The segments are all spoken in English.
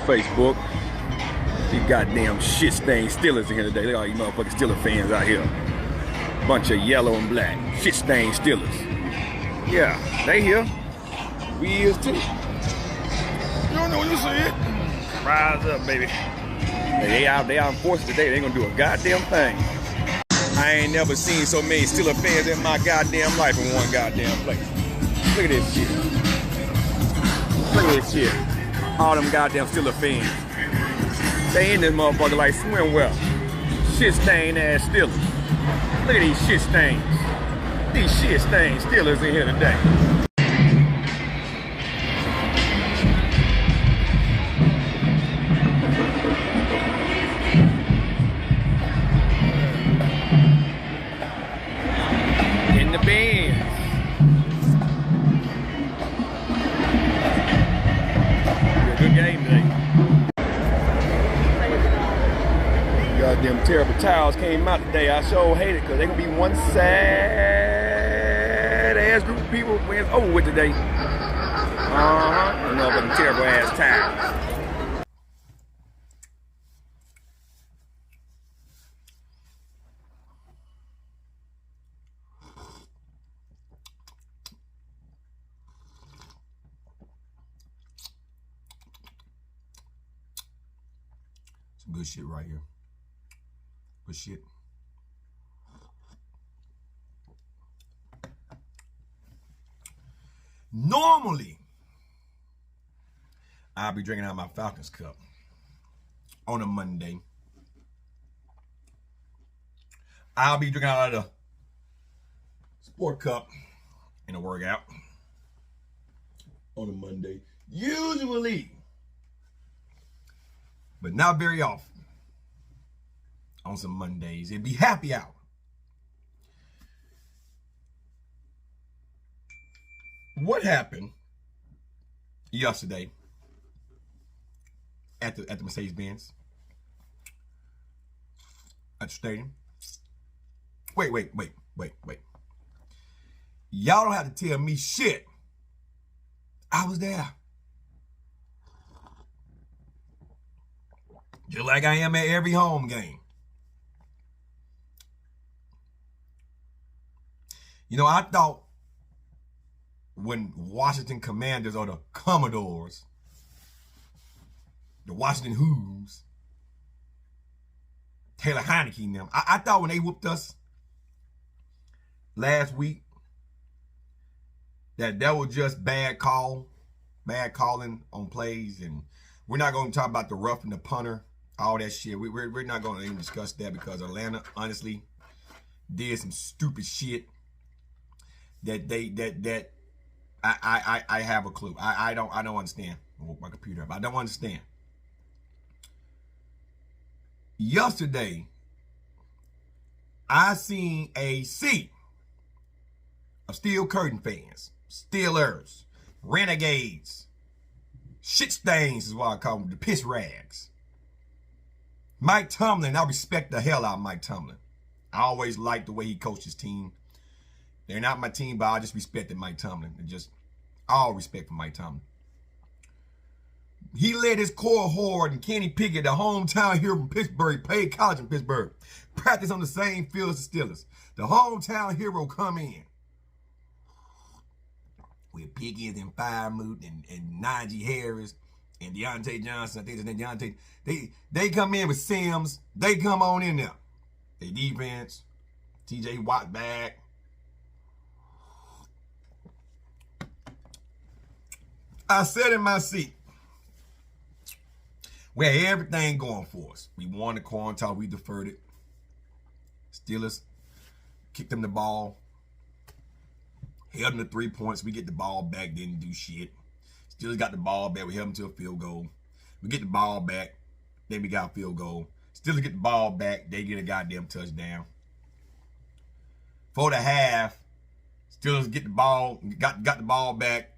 Facebook. These goddamn shit stained Steelers in here today. Look at all you motherfucking Steelers fans out here. Bunch of yellow and black. Shit stained Steelers. Yeah, they here. We is too. You don't know what you said. Rise up, baby. They out in force today. They ain't gonna do a goddamn thing. I ain't never seen so many Steelers fans in my goddamn life in one goddamn place. Look at this shit. Look at this shit. All them goddamn Steelers fans. They in this motherfucker like swimwear. Shit stained ass Steelers. Look at these shit stains. These shit stained Steelers in here today. In the bins. Good game today. Goddamn terrible towels came out today. I sure hate it because they're gonna be one sad ass group of people when it's over with today. Motherfucking terrible ass towels. Some good shit right here. Good shit. Normally, I'll be drinking out my Falcons cup on a Monday. I'll be drinking out of the sport cup in a workout on a Monday. Usually, but not very often. On some Mondays, it'd be happy hour. What happened yesterday at the Mercedes-Benz at the stadium? Wait. Y'all don't have to tell me shit. I was there. Just like I am at every home game. You know, I thought when Washington Commanders or the Commodores, the Washington Who's, Taylor Heineke and them, I thought when they whooped us last week, that was just bad calling on plays, and we're not going to talk about the roughing the punter, all that shit. We're not going to even discuss that because Atlanta, honestly, did some stupid shit. That I have a clue. I don't understand. I woke my computer up. I don't understand. Yesterday, I seen a sea of Steel Curtain fans, Steelers, renegades, shit stains is what I call them, the piss rags. Mike Tomlin, I respect the hell out of Mike Tomlin. I always liked the way he coached his team. They're not my team, but I just respected Mike Tomlin. And just all respect for Mike Tomlin. He led his core horde and Kenny Pickett, the hometown hero from Pittsburgh, played college in Pittsburgh, practiced on the same field as the Steelers. The hometown hero come in with Pickens and Firemouth and Najee Harris and Deontay Johnson. I think his name Deontay. They come in with Sims. They come on in there. They defense, TJ Watt back. I sat in my seat. We had everything going for us. We won the coin toss. We deferred it. Steelers kicked them the ball. Held them to 3 points. We get the ball back. Didn't do shit. Steelers got the ball back. We held them to a field goal. We get the ball back. Then we got a field goal. Steelers get the ball back. They get a goddamn touchdown. For the half, Steelers get the ball. Got the ball back.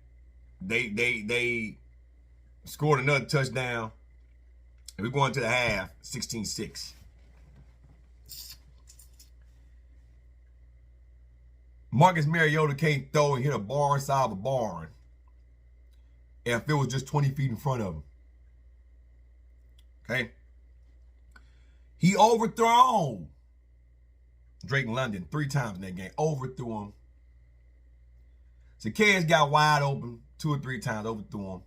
They scored another touchdown. And we're going to the half, 16-6. Marcus Mariota can't throw and hit a barn side of a barn if it was just 20 feet in front of him. Okay? He overthrown Drake London 3 times in that game. Overthrew him. Zacchaeus got wide open 2 or 3 times. Overthrew him.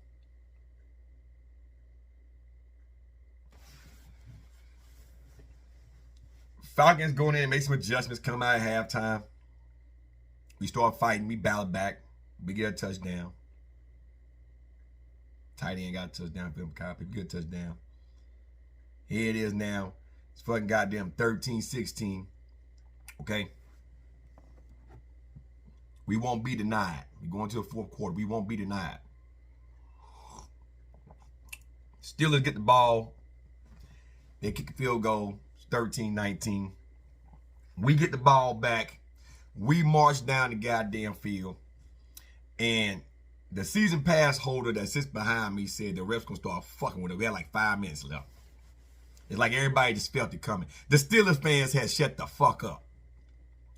Falcons going in and make some adjustments, come out at halftime. We start fighting. We battle back. We get a touchdown. Tight end got a touchdown. Film copy. Good touchdown. Here it is now. It's fucking goddamn 13-16. Okay? We won't be denied. We're going to the 4th quarter. We won't be denied. Steelers get the ball. They kick a field goal. 13-19. We get the ball back. We march down the goddamn field. And the season pass holder that sits behind me said the refs gonna start fucking with it. We had like 5 minutes left. It's like everybody just felt it coming. The Steelers fans had shut the fuck up.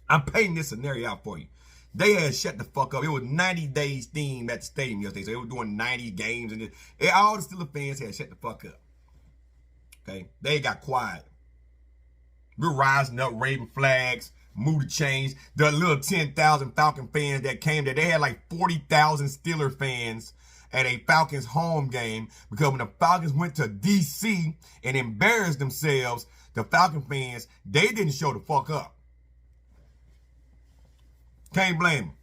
I'm painting this scenario out for you. They had shut the fuck up. It was 90 days theme at the stadium yesterday. So they were doing 90 games. And all the Steelers fans had shut the fuck up. Okay? They got quiet. We're rising up, waving flags, move the chains. The little 10,000 Falcon fans that came there, they had like 40,000 Steelers fans at a Falcons home game because when the Falcons went to D.C. and embarrassed themselves, the Falcon fans, they didn't show the fuck up. Can't blame them.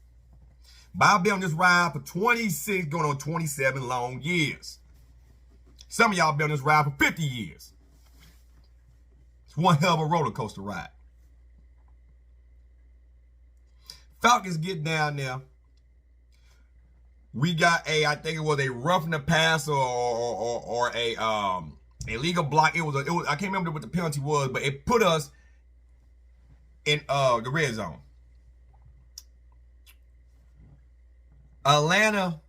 But I've been on this ride for 26, going on 27 long years. Some of y'all been on this ride for 50 years. It's one hell of a roller coaster ride. Falcons get down there. We got I think it was a roughing the pass or a illegal block. It was I can't remember what the penalty was, but it put us in the red zone. Atlanta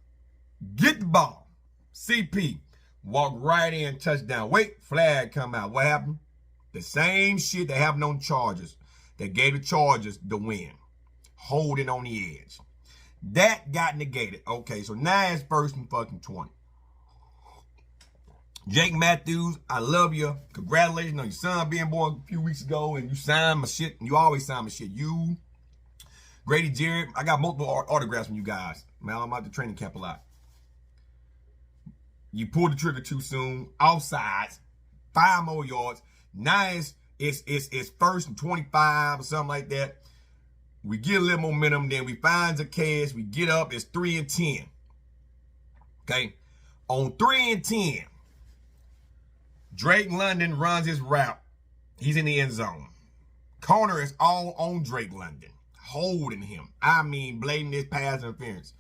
get the ball. CP walk right in, touchdown. Wait, flag come out. What happened? The same shit that happened on Chargers that gave the Chargers the win. Holding on the edge. That got negated. Okay, so now it's 1st and fucking 20. Jake Matthews, I love you. Congratulations on your son being born a few weeks ago, and you signed my shit, and you always sign my shit. You, Grady Jarrett, I got multiple autographs from you guys. Man, I'm out the training camp a lot. You pulled the trigger too soon. Offsides. 5 more yards. Now it's 1st and 25 or something like that. We get a little momentum, then we find Zacchaeus. We get up. It's 3 and 10. Okay? On 3 and 10, Drake London runs his route. He's in the end zone. Corner is all on Drake London, holding him. I mean, blatant his pass interference.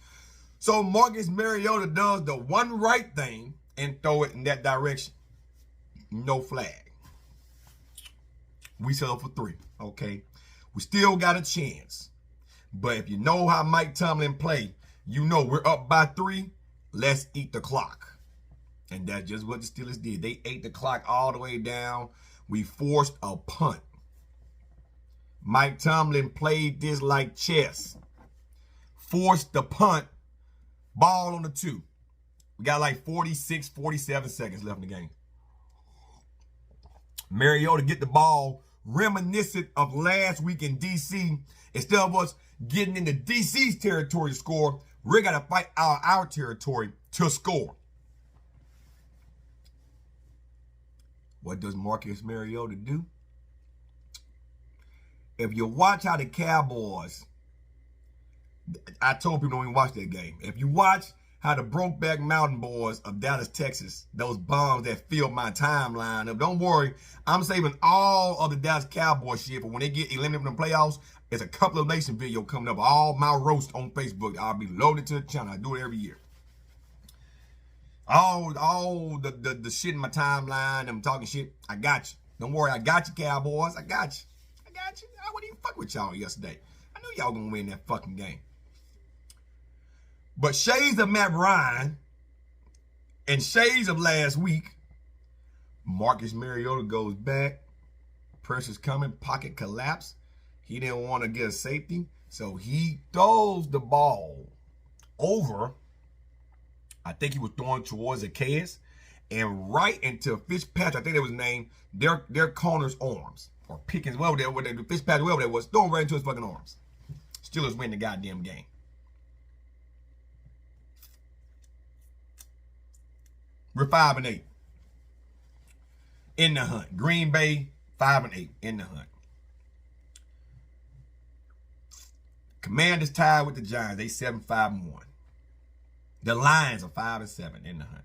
So Marcus Mariota does the one right thing and throw it in that direction. No flag. We settle for 3, okay? We still got a chance. But if you know how Mike Tomlin play, you know we're up by 3. Let's eat the clock. And that's just what the Steelers did. They ate the clock all the way down. We forced a punt. Mike Tomlin played this like chess. Forced the punt. Ball on the 2. We got like 46, 47 seconds left in the game. Mariota get the ball. Reminiscent of last week in D.C. Instead of us getting into D.C.'s territory to score, we're going to fight our territory to score. What does Marcus Mariota do? If you watch how the Cowboys, I told people don't even watch that game. If you watch how the Brokeback Mountain Boys of Dallas, Texas, those bombs that filled my timeline up. Don't worry, I'm saving all of the Dallas Cowboys shit for when they get eliminated from the playoffs. There's a couple of nation video coming up. All my roast on Facebook. I'll be loaded to the channel. I do it every year. All the shit in my timeline, I'm talking shit. I got you. Don't worry, I got you, Cowboys. I got you. I got you. I wouldn't even fuck with y'all yesterday. I knew y'all gonna win that fucking game. But shades of Matt Ryan and shades of last week, Marcus Mariota goes back. Pressure's coming. Pocket collapse. He didn't want to get a safety. So he throws the ball over. I think he was throwing towards Zacchaeus. and right into Fitzpatrick, I think that was his name, their corner's arms. Or Pickens, whatever Fitzpatrick, whatever that was, throw him right into his fucking arms. Steelers win the goddamn game. We're 5-8 in the hunt. Green Bay 5-8 in the hunt. Commanders tied with the Giants. They 7-5-1. The Lions are 5-7 in the hunt.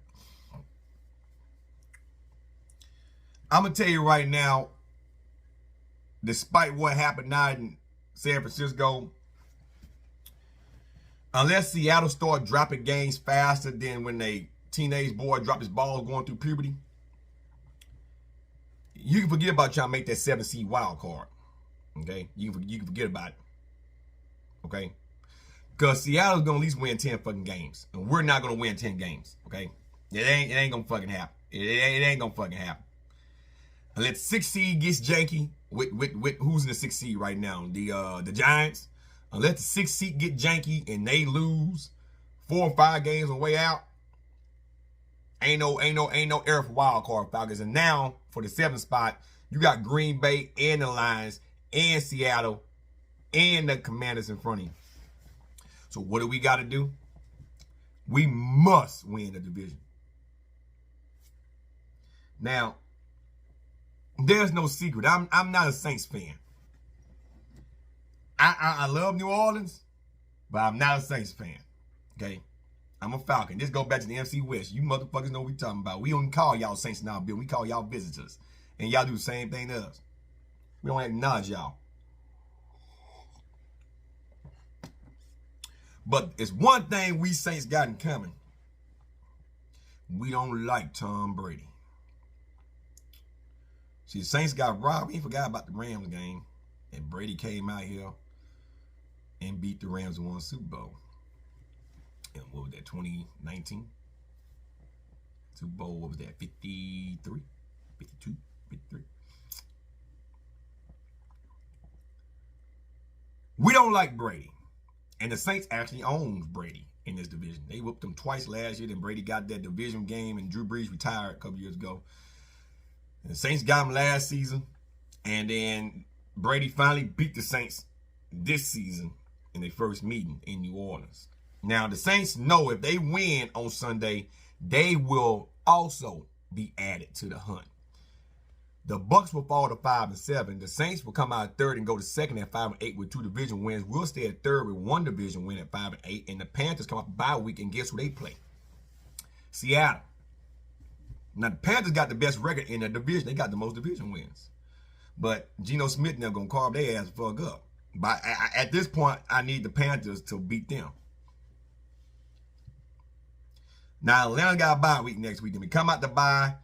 I'm gonna tell you right now, despite what happened now in San Francisco, unless Seattle start dropping games faster than when they teenage boy dropped his ball going through puberty, you can forget about trying to make that 7 seed wild card. Okay? You can forget about it. Okay? Because Seattle's gonna at least win 10 fucking games. And we're not gonna win 10 games. Okay? It ain't gonna fucking happen. It ain't gonna fucking happen. Unless the 6 seed gets janky with who's in the 6 seed right now? The Giants. Unless the 6 seed get janky and they lose 4 or 5 games on the way out, ain't no error for wild card Falcons. And now for the 7th spot, you got Green Bay and the Lions and Seattle and the Commanders in front of you. So what do we got to do? We must win the division. Now, there's no secret. I'm not a Saints fan. I love New Orleans, but I'm not a Saints fan. Okay? I'm a Falcon. This go back to the MC West. You motherfuckers know what we talking about. We don't call y'all Saints now, Bill. We call y'all visitors. And y'all do the same thing to us. We don't acknowledge y'all. But it's one thing we Saints got in common. We don't like Tom Brady. See, the Saints got robbed. We forgot about the Rams game. And Brady came out here and beat the Rams and won the Super Bowl. And what was that, 2019? Super Bowl, what was that, 53? 52? 53? We don't like Brady. And the Saints actually owns Brady in this division. They whooped them twice last year. Then Brady got that division game and Drew Brees retired a couple years ago. And the Saints got him last season. And then Brady finally beat the Saints this season in their first meeting in New Orleans. Now, the Saints know if they win on Sunday, they will also be added to the hunt. The Bucs will fall to 5-7. The Saints will come out third and go to second at 5-8 with 2 division wins. We'll stay at third with 1 division win at 5-8. And the Panthers come up bye week, and guess who they play? Seattle. Now, the Panthers got the best record in the division. They got the most division wins. But Geno Smith and them going to carve their ass fuck up. But at this point, I need the Panthers to beat them. Now, Atlanta got a bye week next week. And we come out the bye.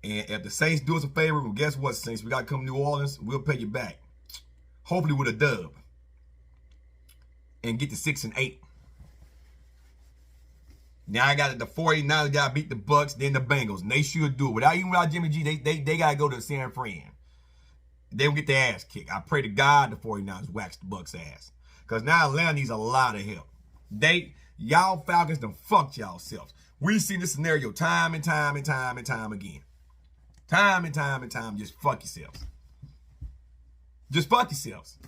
And if the Saints do us a favor, well, guess what, Saints? We got to come to New Orleans. We'll pay you back. Hopefully with a dub. And get to 6-8. Now I got the 49ers got to beat the Bucs, then the Bengals. And they should do it. Without Jimmy G, they got to go to San Fran. They will get their ass kicked. I pray to God the 49ers wax the Bucs ass. Because now Atlanta needs a lot of help. Y'all Falcons done fucked y'all selves. We've seen this scenario time and time and time and time again. Time and time and time, just fuck yourselves. Just fuck yourselves.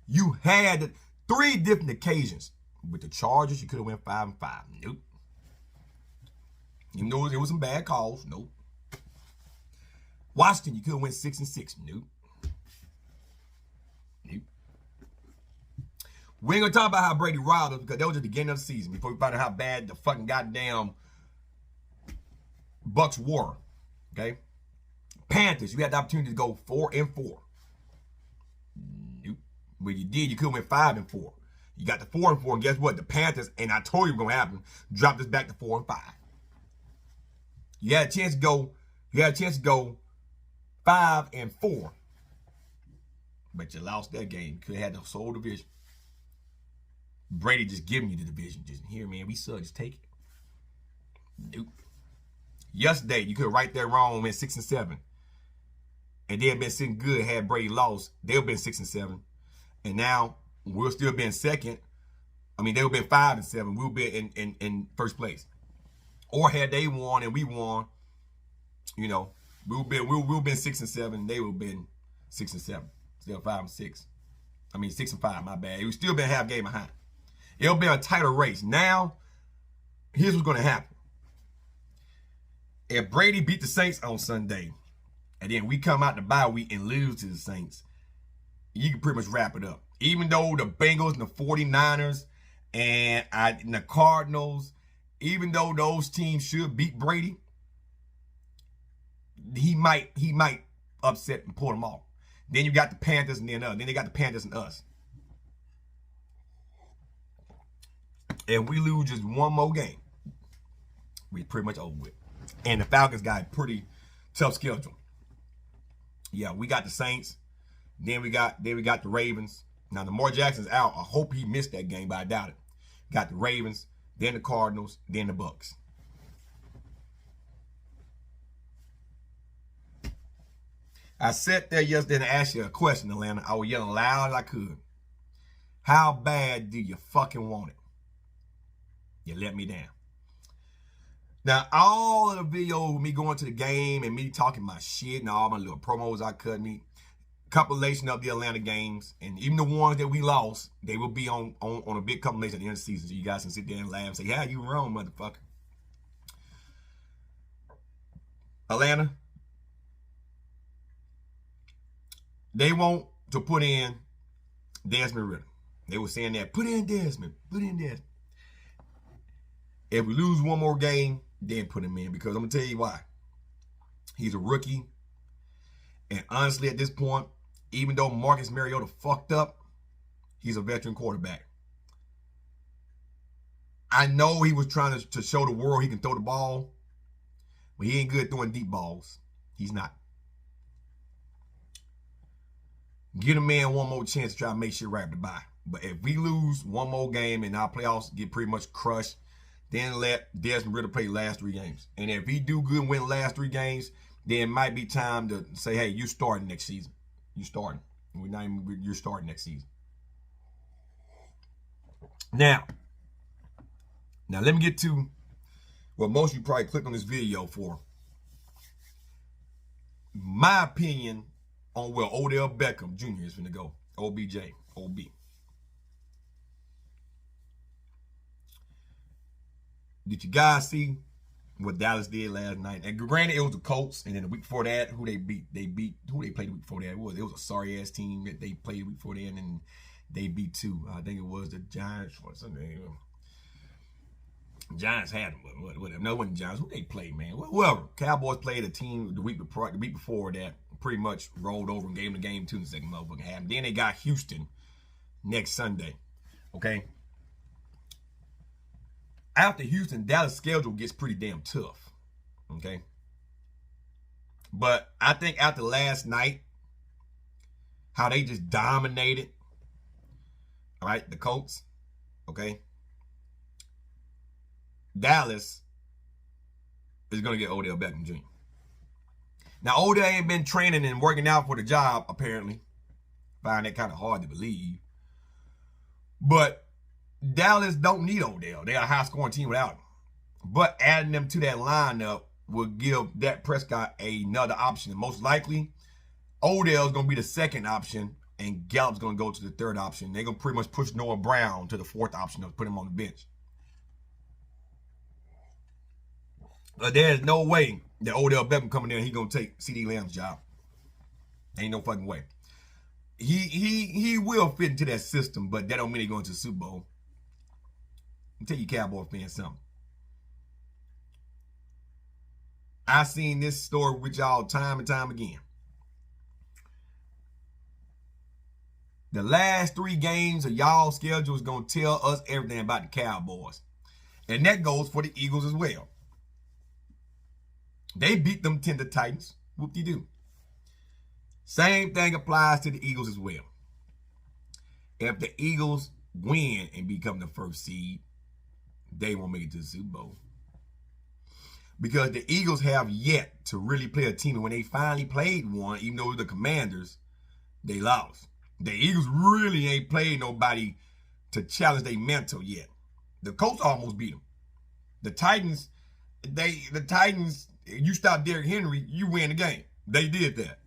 You had 3 different occasions. With the Chargers, you could have went 5-5. Nope. Even though it was some bad calls. Nope. Washington, you could have went 6-6. Nope. Nope. We ain't gonna talk about how Brady robbed us because that was at the beginning of the season before we found out how bad the fucking goddamn Bucs were. Okay? Panthers, you had the opportunity to go 4-4. Nope. But you did, you could have went 5-4. You got the 4-4, and guess what? The Panthers, and I told you it was gonna happen, dropped us back to 4-5. You had a chance to go 5-4. But you lost that game. Could have had the sole division. Brady just giving you the division. Just here, man, we suck. Just take it. Nope. Yesterday, you could have right there wrong, went 6-7. And they had been sitting good had Brady lost. They would have been 6-7. And now we'll still be in second. I mean, they would have been 5-7. We'll be in first place. Or had they won and we won, you know, we'll been 6 and 7. They would have been 6 and 7. Still 5 and 6. I mean 6 and 5. My bad. It would still been half game behind. It'll be a tighter race. Now, here's what's going to happen. If Brady beat the Saints on Sunday, and then we come out the bye week and lose to the Saints, you can pretty much wrap it up. Even though the Bengals and the 49ers and the Cardinals, even though those teams should beat Brady, he might upset and pull them off. Then you got the Panthers and then us. Then they got the Panthers and us. If we lose just one more game, we pretty much over with. And the Falcons got a pretty tough schedule. Yeah, we got the Saints. Then we got the Ravens. Now, Lamar Jackson's out. I hope he missed that game, but I doubt it. Got the Ravens, then the Cardinals, then the Bucks. I sat there yesterday and asked you a question, Atlanta. I was yelling loud as I could. How bad do you fucking want it? You let me down. Now, all of the videos of me going to the game and me talking my shit and all my little promos I cut me, compilation of the Atlanta games, and even the ones that we lost, they will be on a big compilation at the end of the season. So you guys can sit there and laugh and say, yeah, you wrong, motherfucker. Atlanta, they want to put in Desmond Ridder. They were saying that, put in Desmond. If we lose one more game, then put him in, because I'm going to tell you why. He's a rookie. And honestly, at this point, even though Marcus Mariota fucked up, he's a veteran quarterback. I know he was trying to show the world he can throw the ball, but he ain't good throwing deep balls. He's not. Give a man one more chance to try to make shit right to buy. But if we lose one more game and our playoffs get pretty much crushed, then let Desmond Ridder play the last 3 games. And if he do good and win the last 3 games, then it might be time to say, hey, you starting next season. You starting. You're starting next season. Now let me get to what most of you probably clicked on this video for. My opinion on where Odell Beckham Jr. is going to go. OBJ. OB. Did you guys see what Dallas did last night? And granted, it was the Colts, and then the week before that, who they beat? Who they played the week before that? It was a sorry ass team that they played the week before that, and then they beat 2. I think it was the Giants or something. Giants had them, but whatever. No, it wasn't Giants. Who they played, man? Whoever. Cowboys played a team the week before that, pretty much rolled over and gave them the game 2 in the second motherfucking half. Then they got Houston next Sunday. Okay. After Houston, Dallas' schedule gets pretty damn tough. Okay. But I think after last night, how they just dominated, all right, the Colts, okay, Dallas is going to get Odell Beckham Jr. Now, Odell ain't been training and working out for the job, apparently. Find that kind of hard to believe. But Dallas don't need Odell. They are a high-scoring team without him. But adding them to that lineup will give Dak Prescott another option. And most likely, Odell's going to be the second option, and Gallup's going to go to the third option. They're going to pretty much push Noah Brown to the fourth option to put him on the bench. But there's no way that Odell Beckham coming in, he's going to take CD Lamb's job. Ain't no fucking way. He will fit into that system, but that don't mean he's going to the Super Bowl. I'll tell you Cowboy fans something. I've seen this story with y'all time and time again. The last 3 games of y'all schedule is going to tell us everything about the Cowboys. And that goes for the Eagles as well. They beat them Tender Titans. Whoop-de-doo. Same thing applies to the Eagles as well. If the Eagles win and become the first seed, they won't make it to the Super Bowl. Because the Eagles have yet to really play a team. And when they finally played one, even though the Commanders, they lost. The Eagles really ain't played nobody to challenge their mental yet. The Colts almost beat them. The Titans, the Titans, you stop Derrick Henry, you win the game. They did that.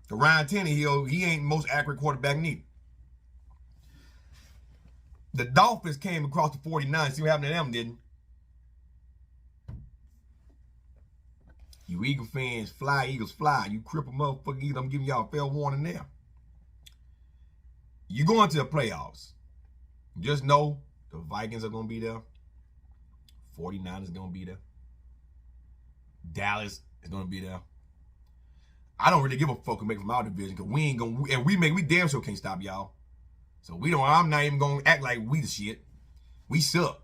The Ryan Tannehill, he ain't the most accurate quarterback neither. The Dolphins came across the 49ers. See what happened to them, didn't? You Eagle fans, fly, Eagles, fly. You cripple motherfucker Eagles, I'm giving y'all a fair warning now. You going to the playoffs. Just know the Vikings are going to be there. 49ers are going to be there. Dallas is going to be there. I don't really give a fuck who make from our division because we ain't going to, and we damn sure can't stop y'all. So I'm not even going to act like we the shit. We suck.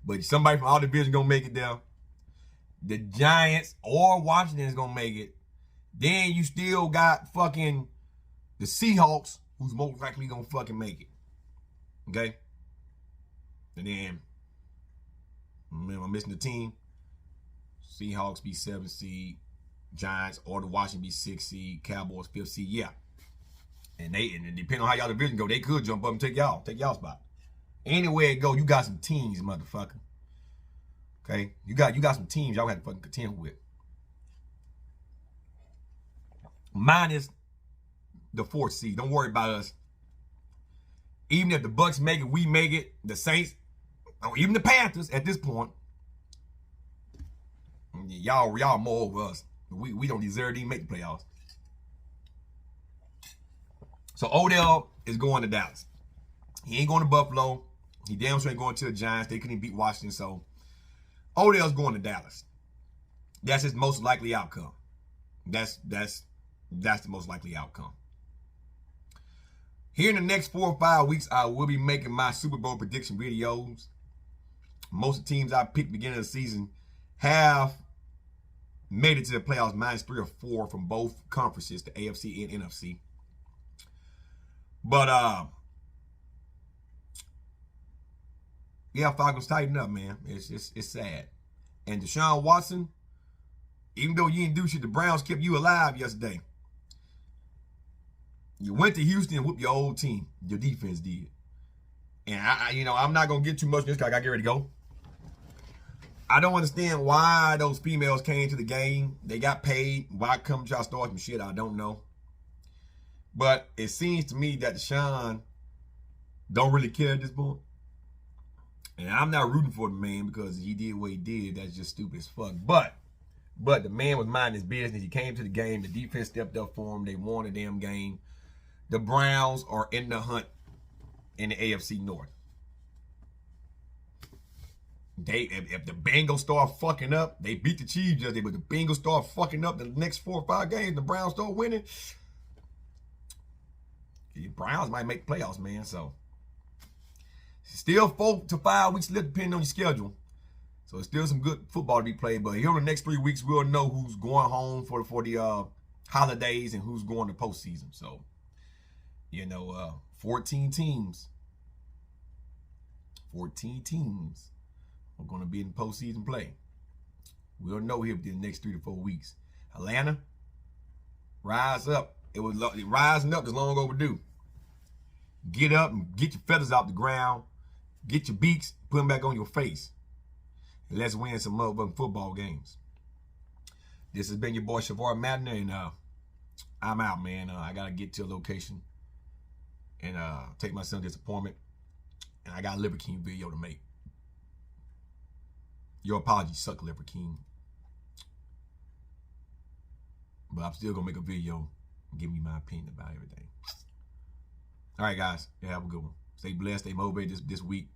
But somebody from our division going to make it there. The Giants or Washington is going to make it. Then you still got fucking the Seahawks, who's most likely going to fucking make it. Okay? And then, I'm missing the team. Seahawks be 7th seed. Giants or the Washington be 6th seed. Cowboys 5th seed. Yeah. And depending on how y'all division go, they could jump up and take y'all spot. Anywhere it go, you got some teams, motherfucker. Okay? You got some teams y'all have to fucking contend with. Minus the 4th seed. Don't worry about us. Even if the Bucks make it, we make it, the Saints, or even the Panthers at this point, y'all more over us. We don't deserve to even make the playoffs. So Odell is going to Dallas. He ain't going to Buffalo. He damn sure ain't going to the Giants. They couldn't beat Washington, so Odell's going to Dallas. That's his most likely outcome. That's the most likely outcome. Here in the next 4 or 5 weeks, I will be making my Super Bowl prediction videos. Most of the teams I picked beginning of the season have made it to the playoffs -3 or 4 from both conferences, the AFC and NFC. But yeah, Falcons tighten up, man. It's sad. And Deshaun Watson, even though you didn't do shit, the Browns kept you alive yesterday. You went to Houston and whooped your old team. Your defense did. And I'm not gonna get too much in this because I gotta get ready to go. I don't understand why those females came to the game. They got paid. Why come y'all start some shit? I don't know. But it seems to me that Deshaun don't really care at this point. And I'm not rooting for the man because he did what he did. That's just stupid as fuck. But the man was minding his business. He came to the game. The defense stepped up for him. They won the damn game. The Browns are in the hunt in the AFC North. If the Bengals start fucking up, they beat the Chiefs yesterday, but the Bengals start fucking up the next 4 or 5 games, the Browns start winning. The Browns might make playoffs, man. So still 4 to 5 weeks left, depending on your schedule. So it's still some good football to be played. But here in the next 3 weeks, we'll know who's going home for the holidays and who's going to postseason. So 14 teams. 14 teams are going to be in postseason play. We'll know here within the next 3 to 4 weeks. Atlanta, rise up. It was rising up is long overdue. Get up and get your feathers out the ground. Get your beaks, put them back on your face. And let's win some motherfucking football games. This has been your boy Savar Matner, and I'm out, man. I gotta get to a location and take my son to this appointment. And I got a Liver King video to make. Your apologies suck, Liver King. But I'm still gonna make a video and give me my opinion about everything. All right, guys. Yeah, have a good one. Stay blessed. Stay motivated this week.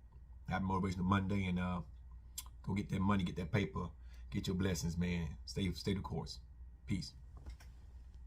Happy Motivation Monday, and go get that money, get that paper, get your blessings, man. Stay the course. Peace.